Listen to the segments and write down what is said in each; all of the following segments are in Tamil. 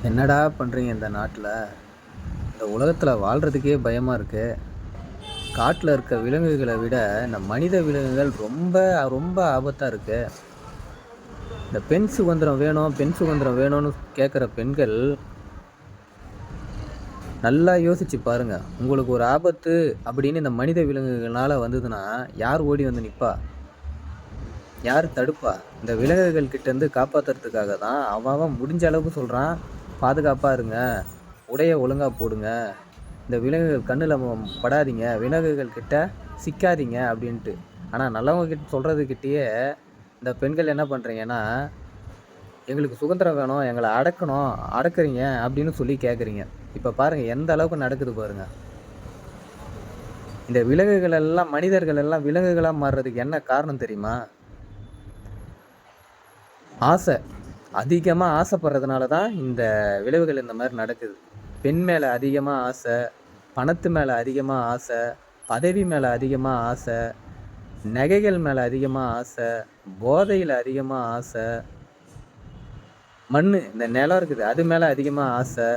என்னடா பண்ணுறீங்க இந்த நாட்டில்? இந்த உலகத்தில் வாழ்கிறதுக்கே பயமாக இருக்கு. காட்டில் இருக்க விலங்குகளை விட இந்த மனித விலங்குகள் ரொம்ப ரொம்ப ஆபத்தாக இருக்கு. இந்த பெண் சுதந்திரம் வேணும், பெண் சுதந்திரம் வேணும்னு கேட்குற பெண்கள் நல்லா யோசிச்சு பாருங்க. உங்களுக்கு ஒரு ஆபத்து அப்படின்னு இந்த மனித விலங்குகளால் வந்ததுன்னா யார் ஓடி வந்து நிற்பா? யார் தடுப்பா? இந்த விலங்குகள் கிட்டேருந்து காப்பாற்றுறதுக்காக தான் அவன் முடிஞ்ச அளவுக்கு சொல்கிறான், பாதுகாப்பாக இருங்க, உடைய ஒழுங்காக போடுங்க, இந்த விலங்குகள் கண்ணில் படாதீங்க, விலங்குகள் கிட்ட சிக்காதீங்க அப்படின்ட்டு. ஆனால் நல்லவங்க கிட்ட சொல்கிறதுக்கிட்டேயே இந்த பெண்கள் என்ன பண்ணுறீங்கன்னா, எங்களுக்கு சுதந்திரம் வேணும், எங்களை அடக்கணும், அடக்குறீங்க அப்படின்னு சொல்லி கேட்குறீங்க. இப்போ பாருங்கள் எந்த அளவுக்கு நடக்குது பாருங்கள். இந்த விலங்குகள் எல்லாம் மனிதர்கள் எல்லாம் விலங்குகளாக மாறுறதுக்கு என்ன காரணம் தெரியுமா? ஆசை. அதிகமாக ஆசைப்படுறதுனால தான் இந்த விளைவுகள் இந்த மாதிரி நடக்குது. பெண் மேலே அதிகமாக ஆசை, பணத்து மேலே அதிகமாக ஆசை, பதவி மேலே அதிகமாக ஆசை, நகைகள் மேலே அதிகமாக ஆசை, போதையில் அதிகமாக ஆசை, இந்த நிலம் இருக்குது அது மேலே அதிகமாக ஆசை.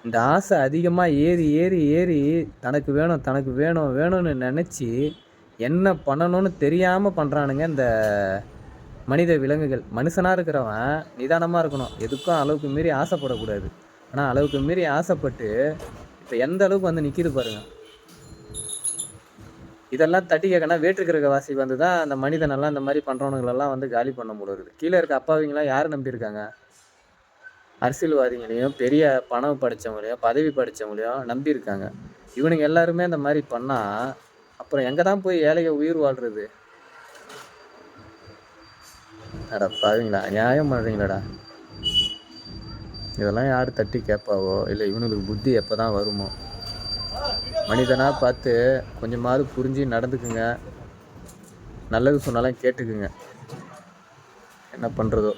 இந்த ஆசை அதிகமாக ஏறி ஏறி ஏறி தனக்கு வேணும் தனக்கு வேணும் வேணும்னு நினச்சி என்ன பண்ணணும்னு தெரியாமல் பண்ணுறானுங்க இந்த மனித விலங்குகள். மனுஷனாக இருக்கிறவன் நிதானமாக இருக்கணும், எதுக்கும் அளவுக்கு மீறி ஆசைப்படக்கூடாது. ஆனால் அளவுக்கு மீறி ஆசைப்பட்டு இப்போ எந்த அளவுக்கு வந்து நிற்கிது பாருங்கள். இதெல்லாம் தட்டி கேட்கணும் வேற்றுக்கிரகவாசி வந்து தான் அந்த மனிதனெல்லாம் இந்த மாதிரி பண்ணுறவனுங்களெல்லாம் வந்து காலி பண்ண முடியுது. கீழே இருக்க அப்பாவிங்களாம் யார் நம்பியிருக்காங்க? அரசியல்வாதிகளையும் பெரிய பணம் படித்தவங்களையும் பதவி படித்தவங்களையும் நம்பியிருக்காங்க. இவனுங்க எல்லாருமே இந்த மாதிரி பண்ணால் அப்புறம் எங்கே தான் போய் ஏழைக உயிர் வாழ்கிறது? அட பாவீங்களா, நியாயம் பண்ணுறீங்களாடா? இதெல்லாம் யார் தட்டி கேட்பாவோ, இல்லை இவனுங்களுக்கு புத்தி எப்போ தான் வருமோ? மனிதனாக பார்த்து கொஞ்சமாவது புரிஞ்சு நடந்துக்குங்க, நல்லது சொன்னாலும் கேட்டுக்குங்க. என்ன பண்ணுறதோ.